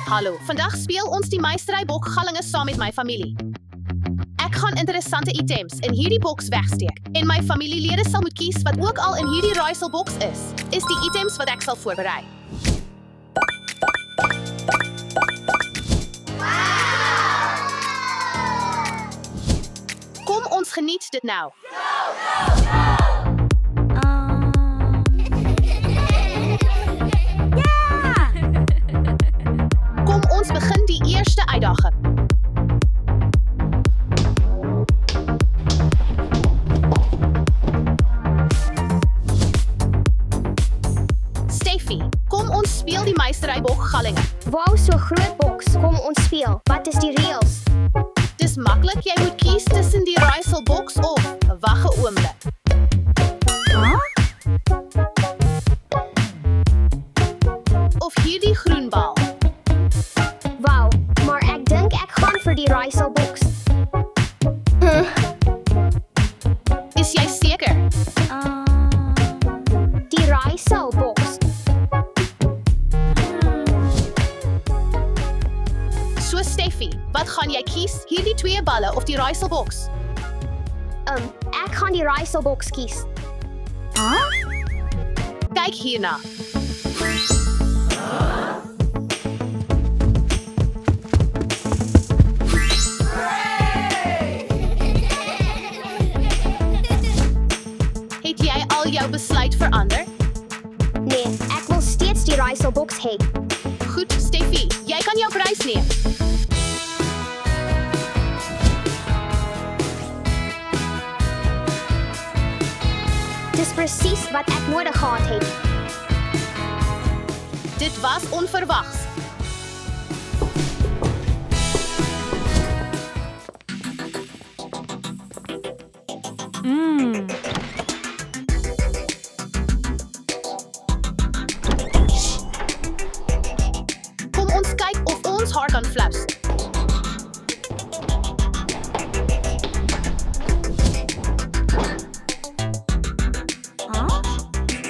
Hallo, vandag speel ons die meisterybok gallinge saam met my familie. Ek gaan interessante items in hierdie boks wegsteek en my familielede sal moet kies wat ook al in hierdie raaiselboks is die items wat ek sal voorberei. Kom ons geniet dit nou. Kom ons begin die eerste uitdaging. Steffi, kom ons speel die meisterybok gallinge. Wauw, so groot boks. Kom ons speel. Wat is die reëls? Dis maklik, jy moet kies tussen die raaiselboks of wag 'n oomblik. Of hierdie groen bal. Wauw, maar ek dink ek gaan vir die raaiselboks. Is jy seker? Die raaiselboks. So Steffi, wat gaan jy kies? Hierdie twee balle of die raaiselboks? Ek gaan die raaiselboks kies. Kyk hierna. Het jy al jou besluit verander? Nee, ek wil steeds die raaiselboks hê. Goed, Steffi, jy kan jou prys neem. Dis presies wat ek nodig gehad het. Dit was onverwags. Kom ons kyk of ons haar kan flous.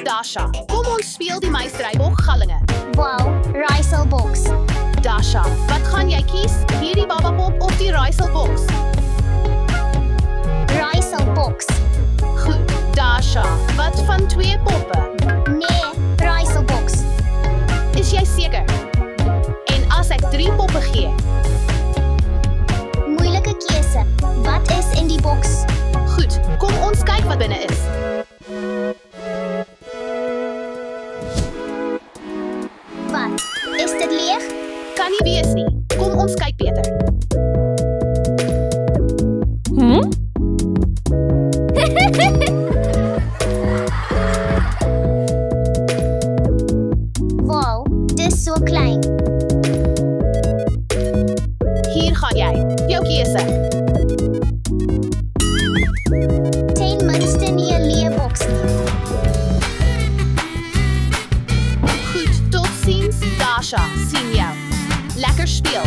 Dasha, kom ons speel die meisterybok gallinge. Wauw, raaiselboks. Dasha, wat gaan jy kies? Hierdie babapop of die raaiselboks? Raaiselboks. Goed, Dasha, wat van twee poppe? Nee, raaiselboks. Is jy seker? En as ek 3 poppe gee? Moeilike keuse. Wat is in die boks? Goed, kom ons kyk wat binne is. Wat? Is dit leeg? Kan nie wees nie. Kom ons kyk beter. Wow, dis so klein. Hier gaan jy. Jou keuse. Ten minste nie 'n leeboks nie. Goed, tot ziens, Dasha. Sien jou. Lekker speel.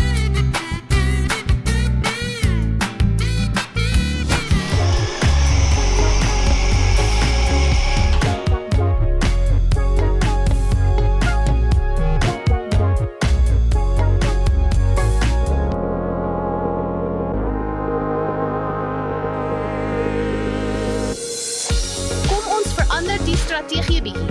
Kom ons verander die strategie bietjie.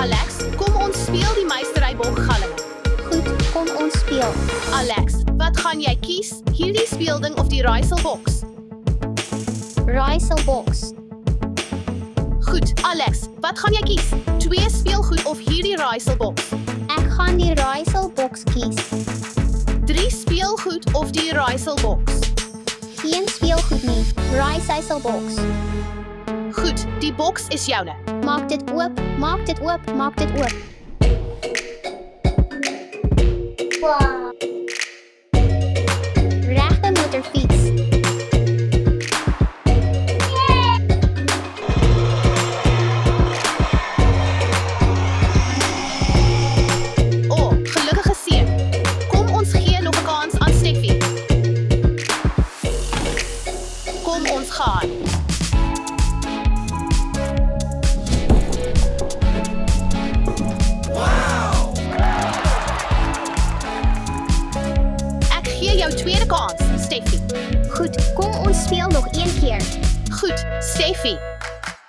Alex, kom ons speel die meisterybok gallinge. Goed, kom ons speel. Alex, wat gaan jy kies? Hierdie speelding of die raaiselboks? Raaiselboks. Goed, Alex, wat gaan jy kies? 2 speelgoed of hierdie raaiselboks? Ek gaan die raaiselboks kies. 3 speelgoed of die raaiselboks? Geen speelgoed nie. Raaiselboks. Goed, die boks is joune. Maak dit oop, maak dit oop, maak dit oop. Wow. Regte motorfiets. Oh, gelukkige seun. Kom ons gee nog 'n kans aan Steffi. boks gaan. Ek gee jou tweede kans, Steffi. Goed, kom ons speel nog een keer. Goed, Steffi.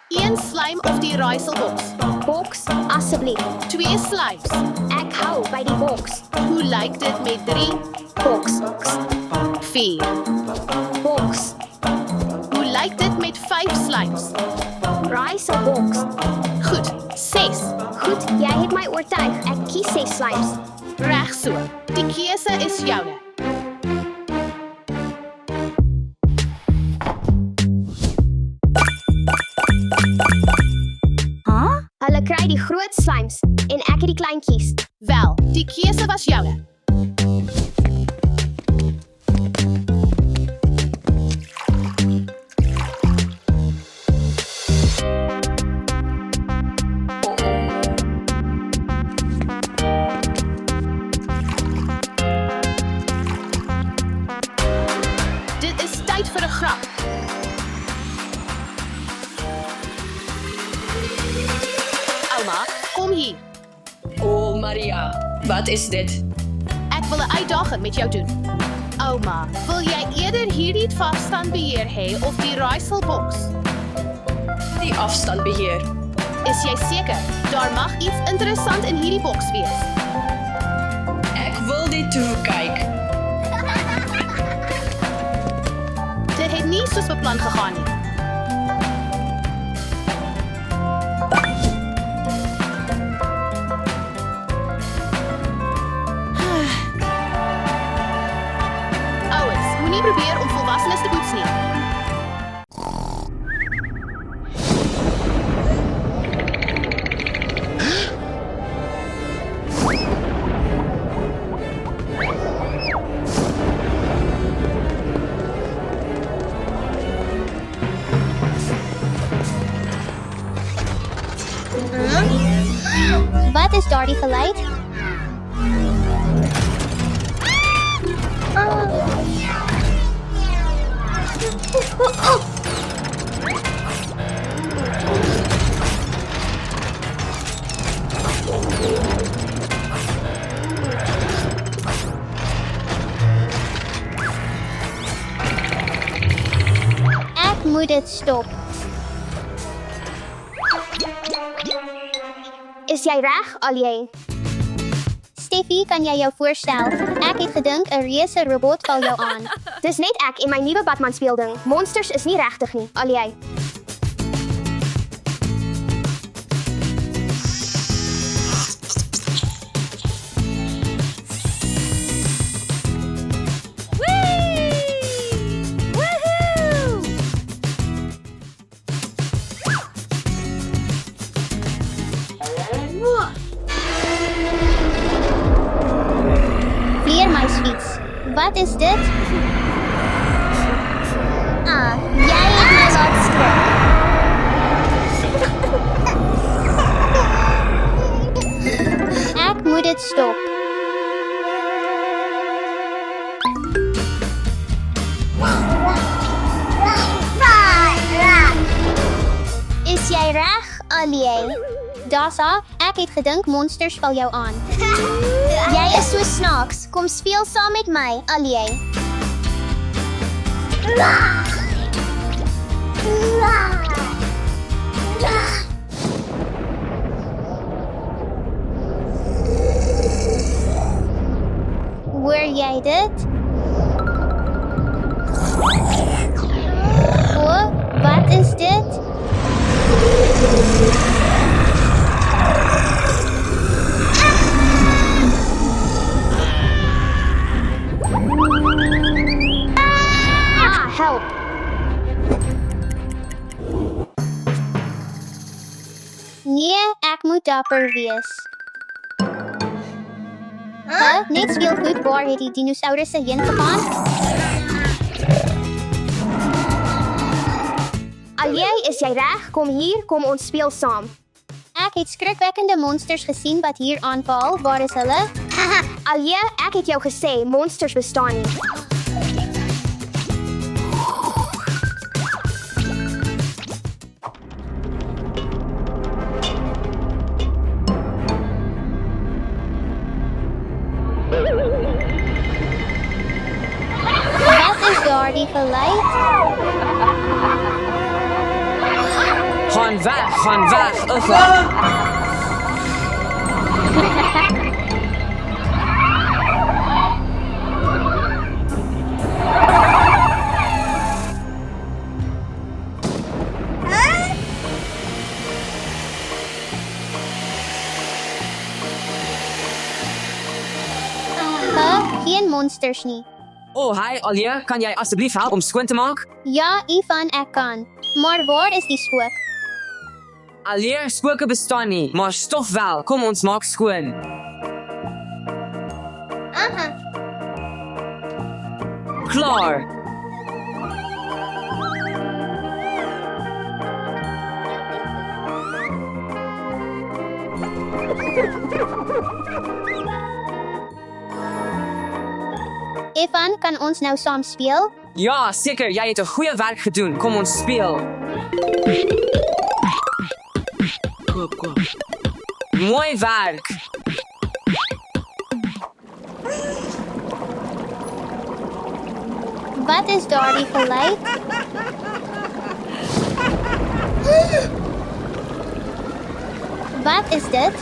1 slime of die raaiselboks. Boks, asseblief. 2 slimes. Ek hou by die boks. Hoe lyk dit met 3? Boks, 4. boks. Hoe lyk dit met 5 slimes? Raaiselboks. Goed, 6. Goed, jy het my oortuig. Ek kies 6 slimes. Reg so. Die keuse is joune. Hulle kry die groot slimes en ek het die kleintjies. Wel, die keuse was joune. Dit is tyd vir 'n grap. Ouma, kom hier. Oh, Maria, wat is dit? Ek wil 'n uitdaging met jou doen. Ouma, wil jy eerder hierdie afstandbeheer hê of die raaiselboks? Die afstandbeheer. Is jy seker? Daar mag iets interessant in hierdie boks wees. Ek wil dit toe kyk. Dit het nie soos beplan gegaan nie. Ouers, moenie probeer om volwassenes te boets nie. Wat is daardie geluid? Ek moet dit stop. Is jy reg, Alie? Steffi, kan jy jou voorstel? Ek het gedink 'n reuse robot val jou aan. Dis net ek en my nuwe Batman speelding. Monsters is nie regtig nie, Alie. Vleermuisfiets. Wat is dit? Ah, jy het my laat skrik. Ek moet dit stop. Is jy reg, Alie? Dasa, ek het gedink monsters val jou aan. Jy is so snaaks. Kom speel saam met my, Alie. Hoor jy dit? O, wat is dit? Help. Nee, ek moet dapper wees. Net speelgoed, waar het die dinosourusse heen gegaan? Alie, is jy reg? Kom hier, kom ons speel saam. Ek het skrikwekkende monsters gesien wat hier aanval. Waar is hulle? Alie, ek het jou gesê monsters bestaan nie. geleid? Gaan weg, ugga. Geen monsters nie. Oh, hi, Alia, kan jy asseblief help om skoon te maak? Ja, Ivan, ek kan. Maar waar is die spook? Alia, spooke bestaan nie, maar stof wel. Kom ons maak skoon. Aha. Klaar. Ivan, kan ons nou saam speel? Ja, seker, jy het 'n goeie werk gedoen. Kom ons speel. Koop. Mooi werk. Wat is daardie geluid? Wat is dit?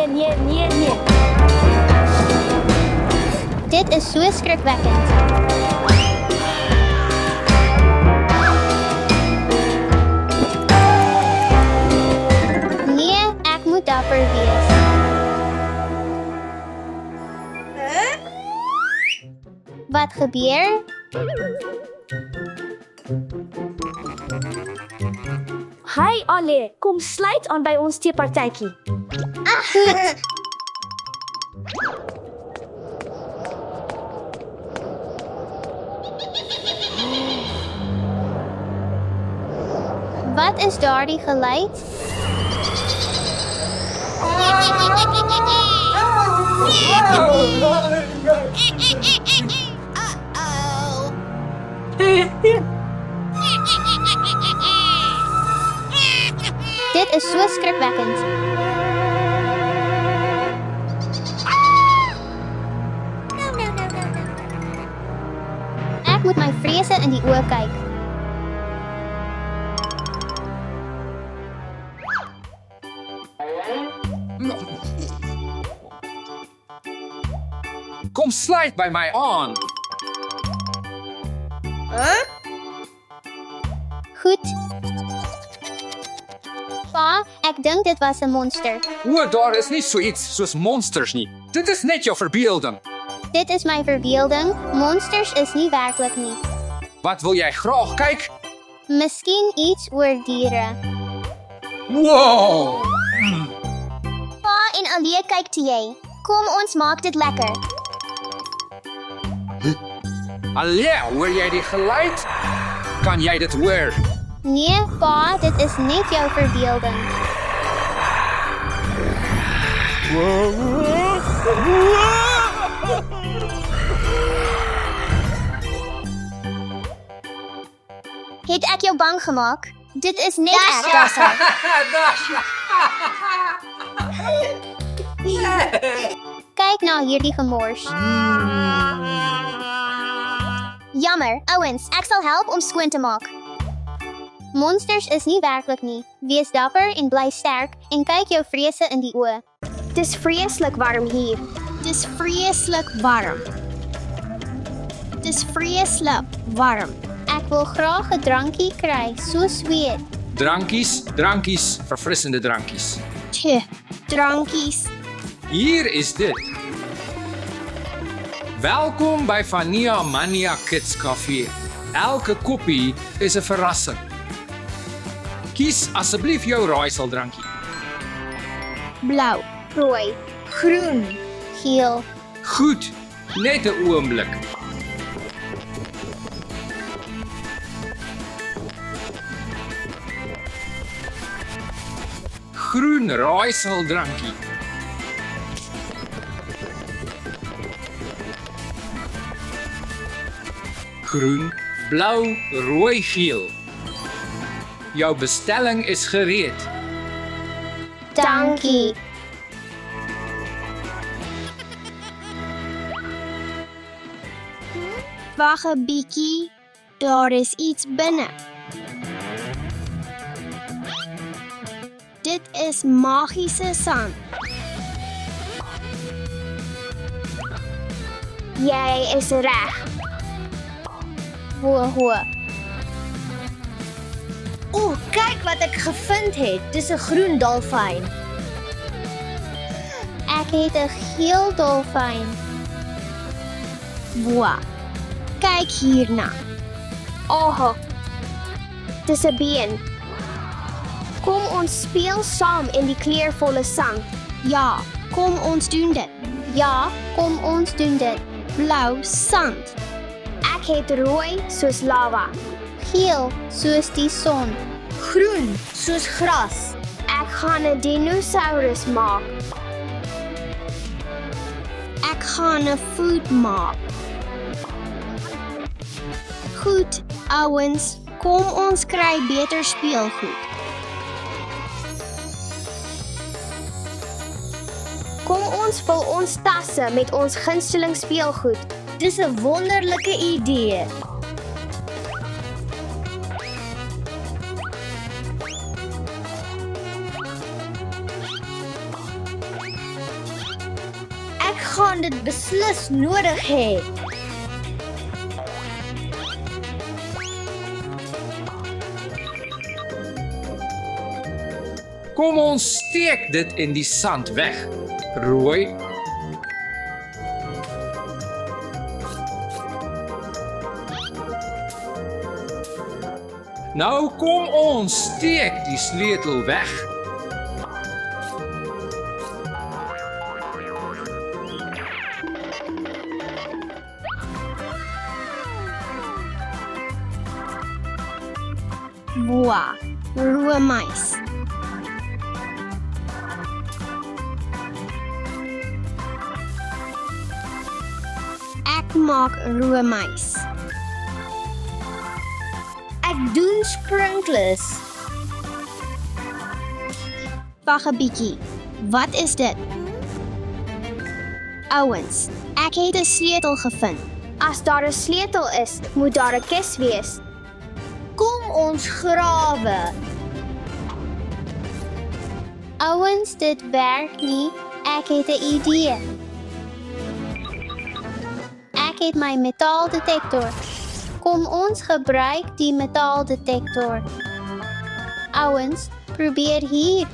Nee. Dit is so skrikwekkend. Nee, ek moet dapper wees. Wat gebeur? Hi Ale, kom sluit aan by ons teepartytjie. Goed. Wat is daardie geluid? Dit is so skrikwekkend. Ek moet my vrese in die oë kyk. Kom sluit by my aan. Goed. Pa, ek dink dit was 'n monster. O, daar is nie so iets soos monsters nie. Dit is net jou verbeelding. Dit is my verbeelding. Monsters is nie werklik nie. Wat wil jy graag kyk? Miskien iets oor diere. Wow! Pa en Alia kyk toe jy. Kom ons maak dit lekker. Allee, hoor jy die geluid? Kan jy dit hoor? Nee, pa, dit is net jou verbeelding. Het ek jou bang gemaak? Dit is net ek, Dasha. Kyk na hierdie gemors. Jammer, ouens, ek sal help om skoon te maak. Monsters is nie werklik nie. Wees dapper en bly sterk en kyk jou vrese in die oë. Dis vreeslik warm hier. Dis vreeslik warm. Dis vreeslik warm. Ek wil graag 'n drankie kry, so sweet. Drankies, verfrissende drankies. Tje, drankies. Hier is dit. Welkom by Vania Mania Kids Café. Elke koppie is 'n verrassing. Kies asseblief jou raaiseldrankie. Blou, rooi, groen, geel. Goed, net 'n oomblik. groen raaiseldrankie. Groen, blou, rooi, geel. Jou bestelling is gereed. Dankie. Wag 'n bietjie. Daar is iets binne. Dit is magiese sand. Jy is reg. Ho. O, kyk wat ek gevind het. Dis 'n groen dolfyn. Ek het 'n geel dolfyn. Wow. Kyk hierna. Oh. Dis 'n been. Kom ons speel saam in die kleurvolle sand. Ja, kom ons doen dit. Ja, kom ons doen dit. Blou sand. Ek het rooi soos lava. Geel soos die son. Groen soos gras. Ek gaan 'n dinosaurus maak. Ek gaan 'n voet maak. Goed, ouens, kom ons kry beter speelgoed. Kom ons vul ons tasse met ons gunsteling speelgoed. Dis 'n wonderlike idee. Ek gaan dit beslis nodig hê. Kom ons steek dit in die sand weg. Rooi. Nou kom ons steek die sleutel weg. Wow, roomys. Ek maak roomys. Ek doen sprinklers. Wag 'n bietjie. Wat is dit? Ouens, ek het 'n sleutel gevind. As daar 'n sleutel is, moet daar 'n kus wees. Kom ons grawe. Ouens, dit werk nie. Ek het 'n idee. Ek het my metaaldetektor. Kom ons gebruik die metaaldetektor. Ouens, probeer hier.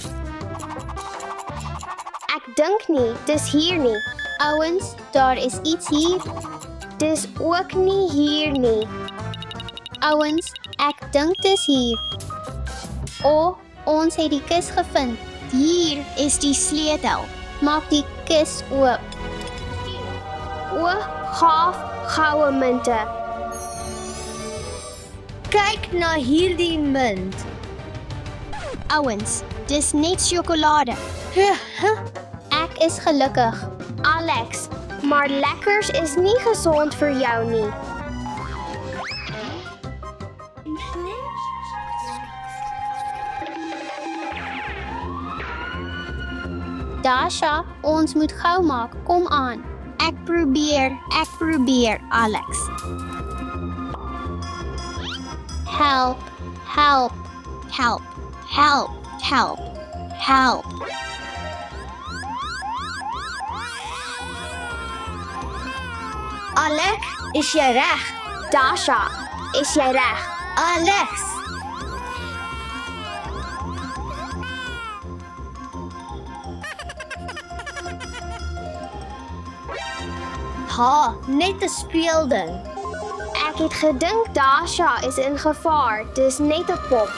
Ek dink nie, dis hier nie. Ouens, daar is iets hier. Dis ook nie hier nie. Ouens, ek dink dis hier. O, ons het die kus gevind. Hier is die sleutel. Maak die kus oop. O, gaaf, goue munte. Kyk na hierdie munt. Ouens, dis net sjokolade. Ek is gelukkig. Alex, maar lekkers is nie gesond vir jou nie. Dasha, ons moet gou maak. Kom aan. Ek probeer, Alex. Help, help, help, help, help, help. Alex, is jy reg? Dasha, is jy reg? Alex. Ha, net 'n speelding. Ek het gedink Dasha is in gevaar. Dis net 'n pop.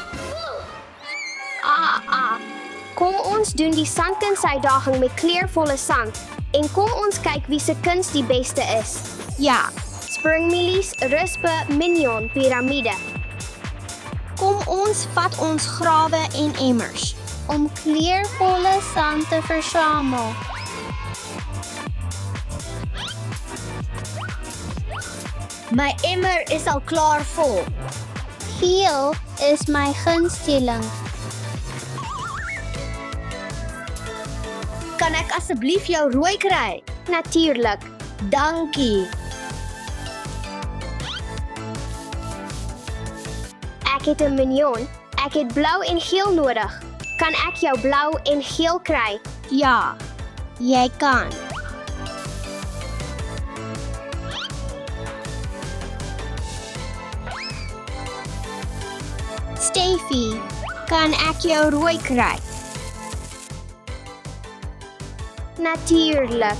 Kom ons doen die sandkunsuitdaging met kleurvolle sand. En kom ons kyk wie se kuns die beste is. Ja, springmilies, rispe, minion, piramide. Kom ons vat ons grawe en emmers. om kleurvolle sand te versamel. My emmer is al klaar vol. Geel is my gunsteling. Kan ek asseblief jou rooi kry? Natuurlik. Dankie. Ek het 'n minion. Ek het blou en geel nodig. Kan ek jou blou en geel kry? Ja, jy kan. Steffi, kan ek jou rooi kry? Natuurlik.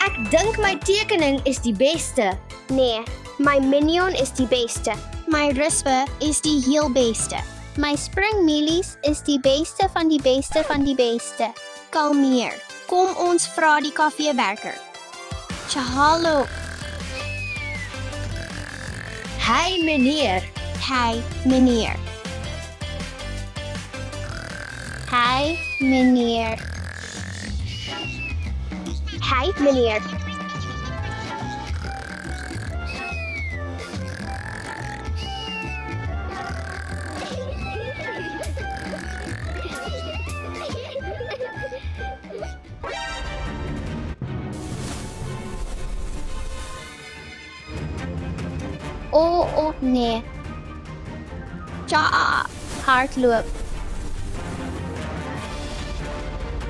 Ek dink my tekening is die beste. Nee, my minion is die beste. My rispe is die heel beste. My springmielies is die beste van die beste van die beste. Kalmeer. Kom ons vra die kafeewerker. Hallo. Hi meneer. Hi, meneer. Hi, meneer. Hi, meneer. Oh, nee. Ja, hardloop.